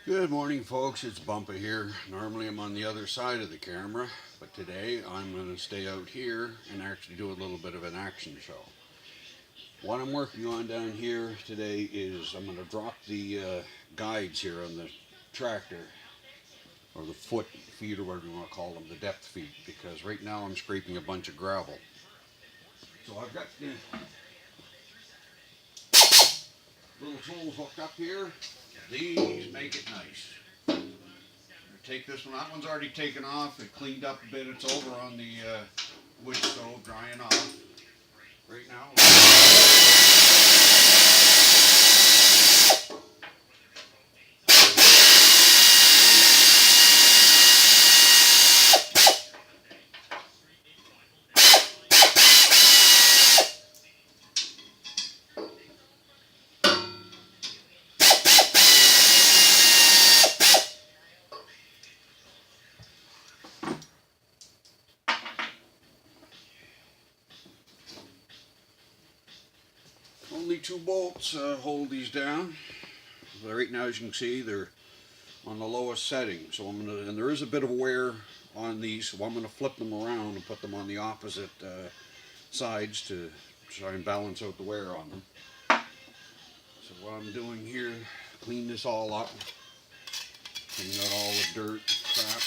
Good morning, folks. It's Bumpa here. Normally I'm on the other side of the camera, but today I'm going to stay out here and actually do a little bit of an action show. What I'm working on down here today is I'm going to drop the guides here on the tractor, or the feet, or whatever you want to call them, the depth feet, because right now I'm scraping a bunch of gravel. So I've got the little tools hooked up here. These make it nice. Take this one. That one's already taken off. It cleaned up a bit. It's over on the wood stove drying off right now. Only 2 bolts hold these down. But right now, as you can see, they're on the lowest setting. So and there is a bit of wear on these, so I'm gonna flip them around and put them on the opposite sides to try and balance out the wear on them. So what I'm doing here, clean this all up, clean out all the dirt, crap.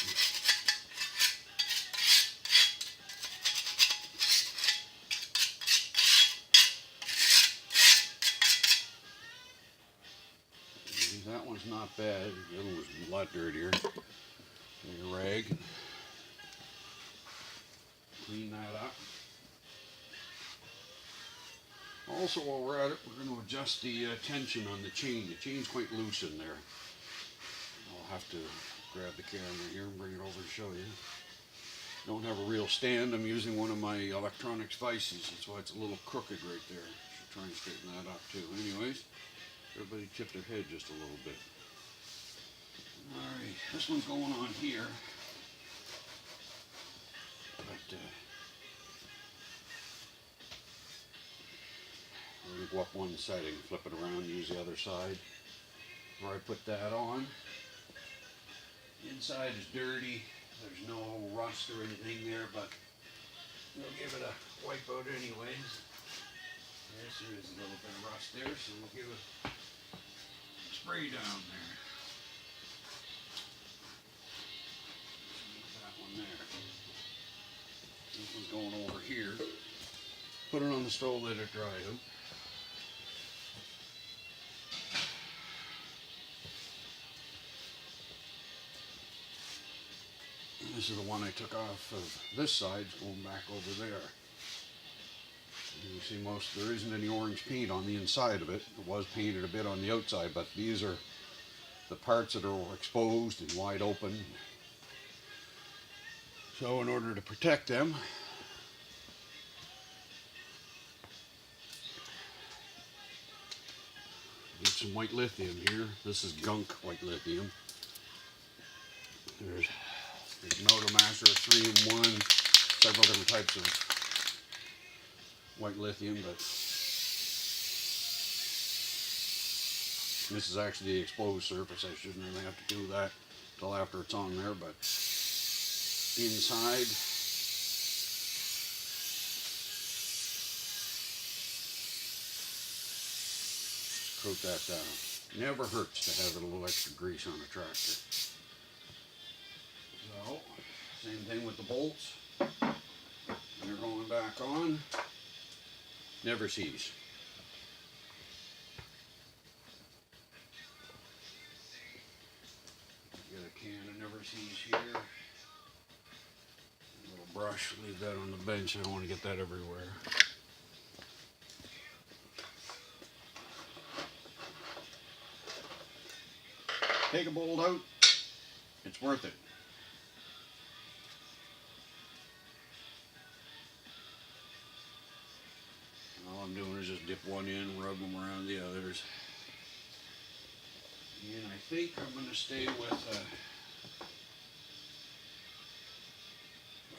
That one's not bad. The other one was a lot dirtier. Take a rag. Clean that up. Also, while we're at it, we're going to adjust the tension on the chain. The chain's quite loose in there. I'll have to grab the camera here and bring it over to show you. Don't have a real stand. I'm using one of my electronics vices. That's why it's a little crooked right there. Should try and straighten that up too. Anyways. Everybody tip their head just a little bit. Alright, this one's going on here. But we're going to go up one setting, flip it around, use the other side. Where I put that on. Inside is dirty. There's no rust or anything there, but we'll give it a wipe out anyways. Yes, there is a little bit of rust there, so we'll give it spray down there. That one there. This one's going over here. Put it on the stove, let it dry out. And this is the one I took off of this side, it's going back over there. You see there isn't any orange paint on the inside of it. It was painted a bit on the outside, but these are the parts that are exposed and wide open. So in order to protect them, get some white lithium here. This is gunk white lithium. There's Motomaster 3-in-1, several different types of white lithium, but this is actually the exposed surface. I shouldn't really have to do that until after it's on there, but inside just coat that down. Never hurts to have a little extra grease on a tractor. So, same thing with the bolts. When they're going back on, never sees. Get a can of never sees here. A little brush, leave that on the bench. I don't want to get that everywhere. Take a bolt out. It's worth it. All I'm doing is just dip one in, rub them around the others. And I think I'm going to stay with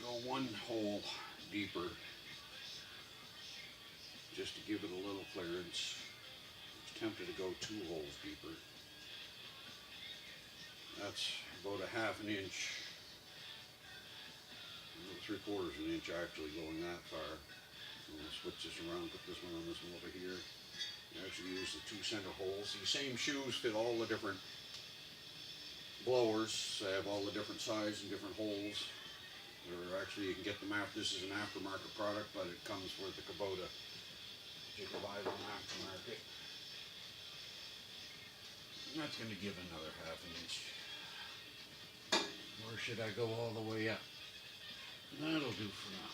go one hole deeper, just to give it a little clearance. I was tempted to go 2 holes deeper. That's about a half an inch, 3/4 of an inch actually, going that far. We'll switch this around, put this one on this one over here. You actually use the 2 center holes. These same shoes fit all the different blowers. They have all the different sizes and different holes. They're actually, you can get them after, this is an aftermarket product, but it comes with the Kubota. You can buy them aftermarket. That's going to give another half an inch. Or should I go all the way up? That'll do for now.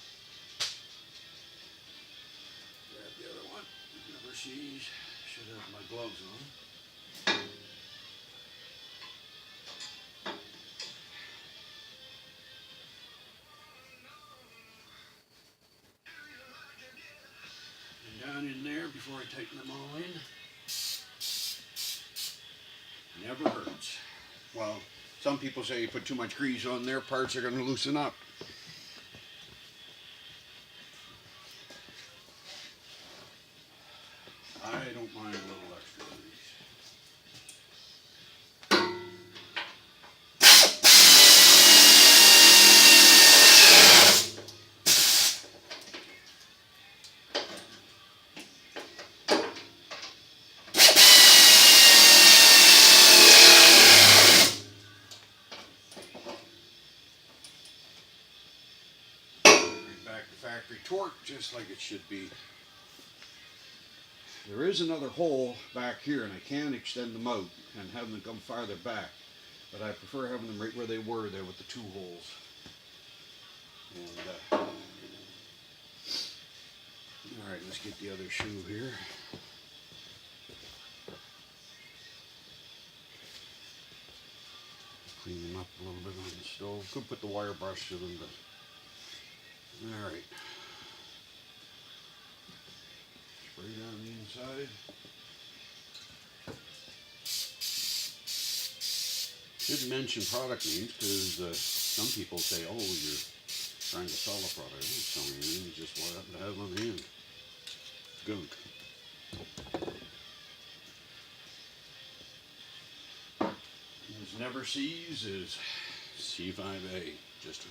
Grab the other one. Never sees. Should have my gloves on. And down in there before I tighten them all in. Never hurts. Well, some people say you put too much grease on there, parts are going to loosen up. I don't mind a little extra grease. Factory torque, just like it should be. There is another hole back here, and I can extend them out and have them come farther back, but I prefer having them right where they were there with the 2 holes. And all right, let's get the other shoe here. Clean them up a little bit on the stove. Could put the wire brush to them, but all right. Spray down the inside. Didn't mention product names because some people say, "Oh, you're trying to sell a product." I'm selling it, just what happened to have on the end. Gunk. This never sees is C5A. Just a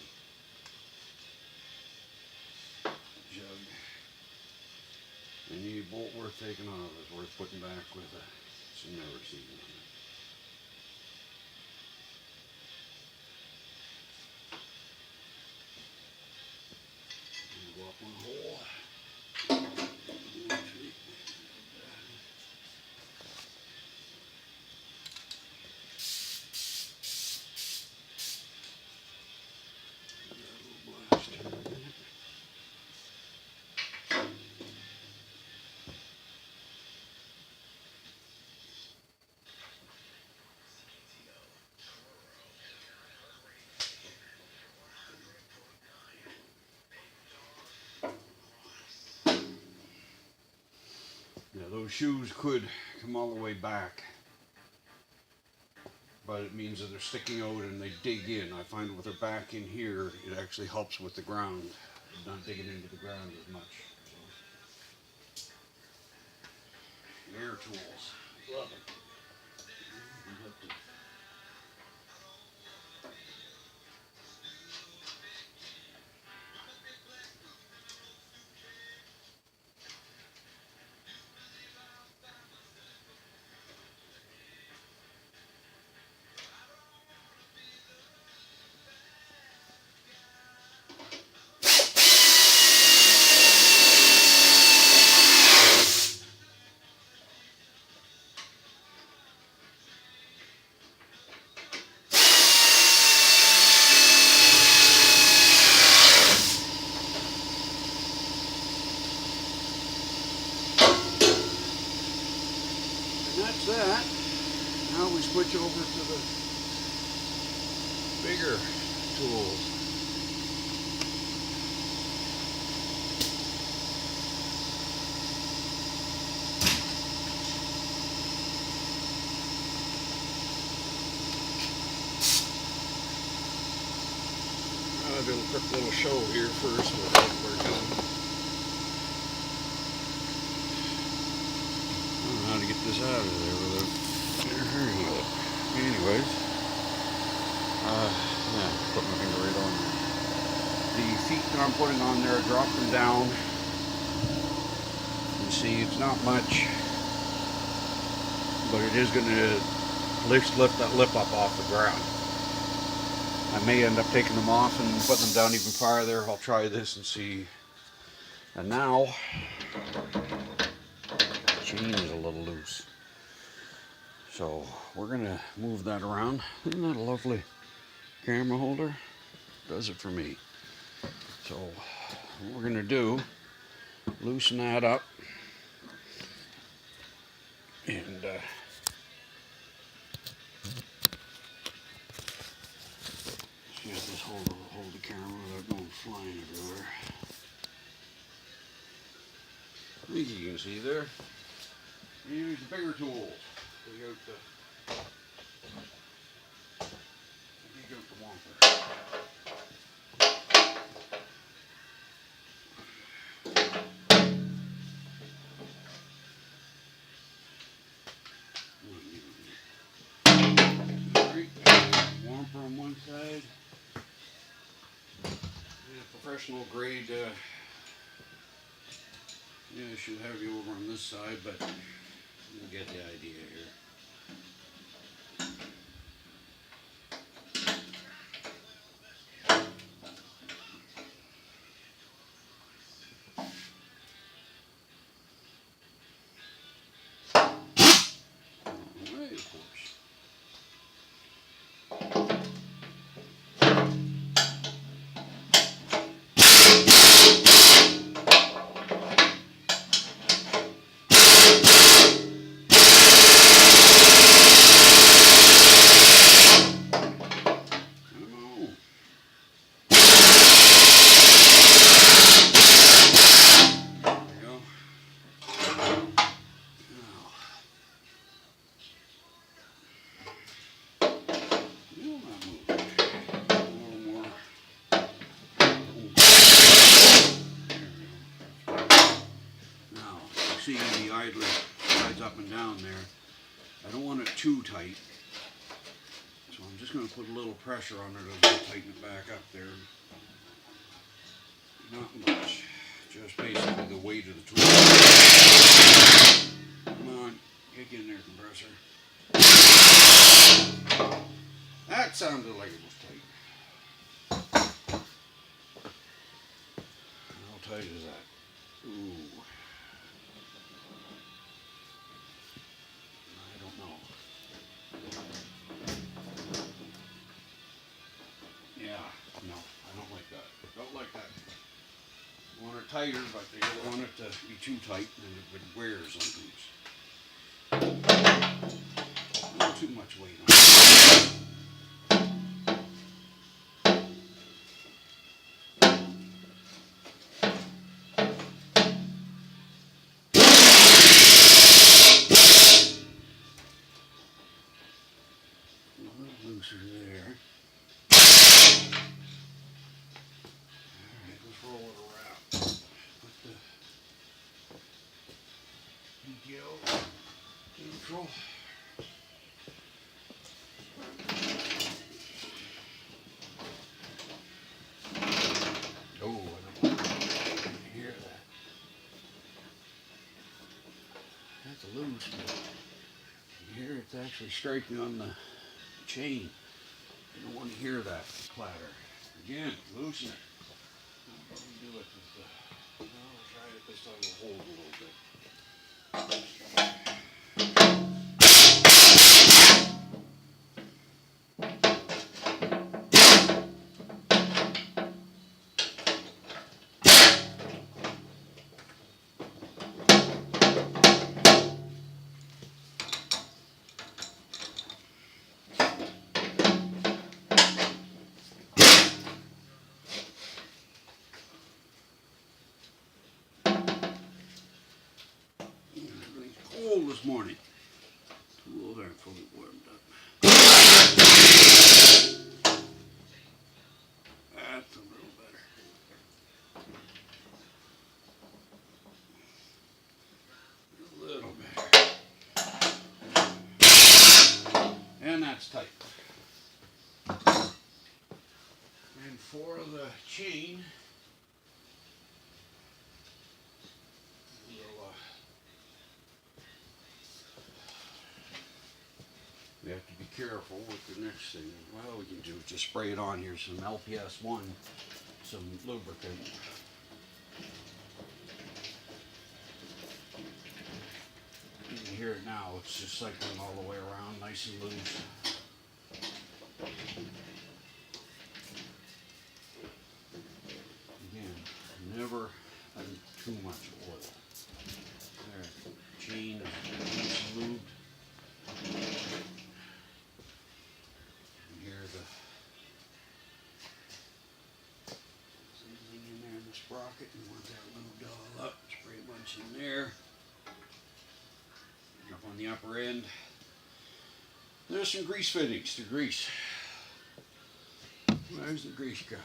jug. Any bolt worth taking off is worth putting back with some never seen on it. Go up one hole. Yeah, those shoes could come all the way back, but it means that they're sticking out and they dig in. I find with their back in here, it actually helps with the ground, not digging into the ground as much. So. Air tools, love it. That's that. Now we switch over to the bigger tools. I'll do a quick little show here first with what we're doing. I don't know how to get this out of there without hurrying with it. Anyways. Yeah, put my finger right on there. The feet that I'm putting on there, drop them down. You see, it's not much, but it is going to lift that lip up off the ground. I may end up taking them off and putting them down even farther. I'll try this and see. And now, the chain is a little loose. So we're going to move that around. Isn't that a lovely camera holder? Does it for me. So what we're going to do, loosen that up. And see if this hold the camera without going flying everywhere. I think you can see there. Use the bigger tools. Take out the Bumpa. Bumper on one side. And professional grade. Yeah, I should have you over on this side, but you get the idea here. Alright, of course. See the idler slides up and down there. I don't want it too tight, so I'm just going to put a little pressure on it as I tighten it back up there. Not much, just basically the weight of the tool. Come on, kick in there, compressor. That sounded like it was tight. How tight is that? Ooh. Tighter, but they don't want it to be too tight, and it wears on things. Not too much weight on it. A little looser there. Alright, let's roll it around. Neutral. Oh, I don't want to hear that. That's a loose, but you hear it's actually striking on the chain. You don't want to hear that clatter. Again, loosen it. I'll probably do it with the, I'll try it this time to hold a little bit. This morning. Tools aren't fully warmed up. That's a little better. A little better. And that's tight. for the chain. We have to be careful with the next thing. Well, we can do is just spray it on here, some LPS1, some lubricant. You can hear it now, it's just cycling all the way around, nice and loose. Again, never too much oil. There, chain is lubed. Sprocket, you want that lubed all up, spray a bunch in there. Up on the upper end. There's some grease fittings to grease. Where's the grease gun?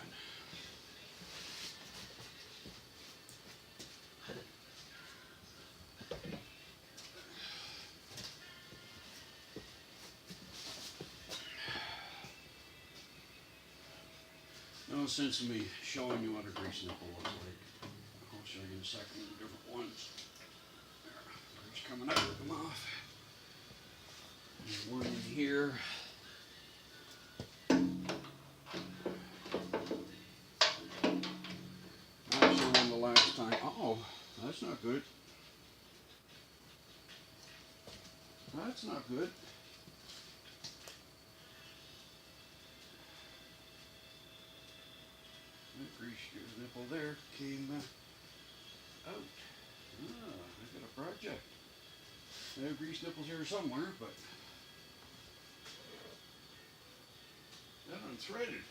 No sense in me showing you what a grease nipple looks like. I'll show you in a second the different ones. There, grease coming out, rip them off. There's one in here. I showed one the last time. Uh-oh, that's not good. That's not good. Grease nipple there came out. I got a project. I have grease nipples here somewhere, but that unthreaded.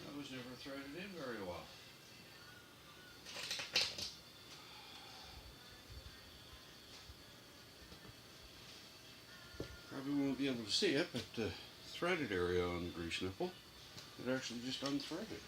That was never threaded in very well. Probably won't be able to see it, but the threaded area on the grease nipple, it actually just unthreaded.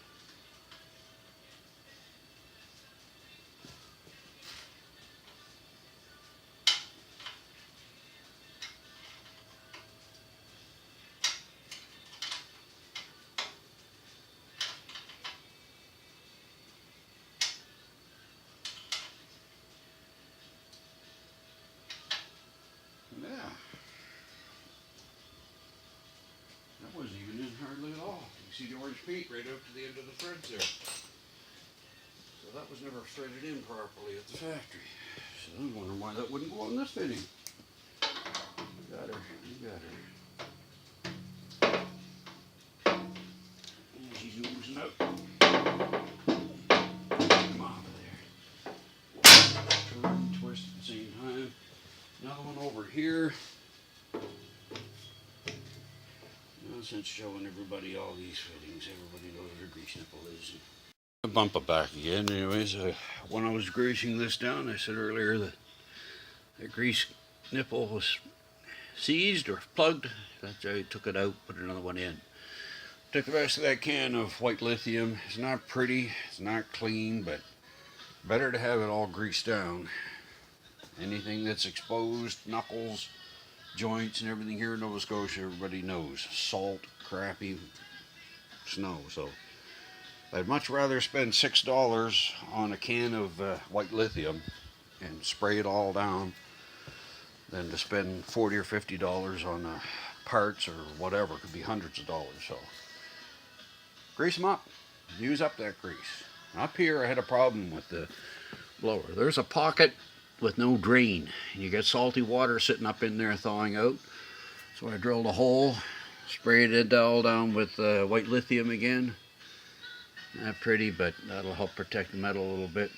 Yeah. That wasn't even in hardly at all. You see the orange paint right up to the end of the threads there. So that was never threaded in properly at the factory. So I was wondering why that wouldn't go on this fitting. You got her. You got her. And she's oozing out. Come off of there. Turn and twist at the same time. Another one over here. No sense showing everybody all these fittings. Everybody knows what a grease nipple is. The Bumpa back again. Anyways, when I was greasing this down, I said earlier that the grease nipple was seized or plugged. That's why I took it out, put another one in. Took the rest of that can of white lithium. It's not pretty, it's not clean, but better to have it all greased down. Anything that's exposed, knuckles, joints, and everything here in Nova Scotia, everybody knows. Salt, crappy snow. So I'd much rather spend $6 on a can of white lithium and spray it all down than to spend $40 or $50 on parts or whatever. It could be hundreds of dollars. So grease them up. Use up that grease. Up here I had a problem with the blower. There's a pocket with no drain, and you get salty water sitting up in there thawing out. So I drilled a hole, sprayed it all down with white lithium again. Not pretty, but that'll help protect the metal a little bit.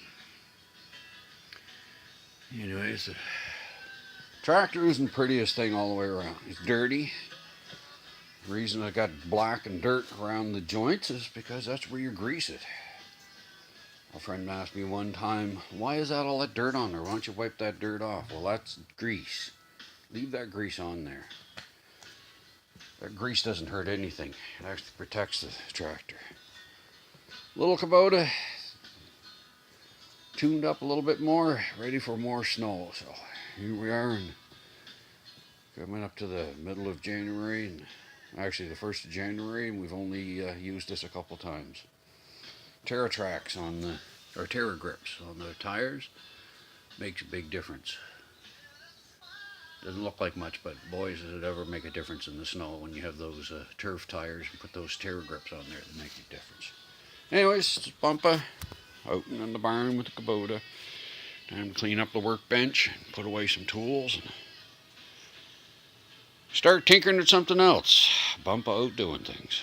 Anyways, the tractor isn't the prettiest thing all the way around. It's dirty. The reason I got black and dirt around the joints is because that's where you grease it. A friend asked me one time, why is that all that dirt on there? Why don't you wipe that dirt off? Well, that's grease. Leave that grease on there. That grease doesn't hurt anything. It actually protects the tractor. Little Kubota, tuned up a little bit more, ready for more snow. So here we are, and coming up to the middle of January, and actually the 1st of January, and we've only used this a couple times. Terra tracks on the, or Terra grips on the tires makes a big difference. Doesn't look like much, but boys, does it ever make a difference in the snow when you have those turf tires and put those Terra grips on there that make a difference. Anyways, it's Bumpa out in the barn with the Kubota. Time to clean up the workbench, put away some tools, and start tinkering at something else. Bumpa out doing things.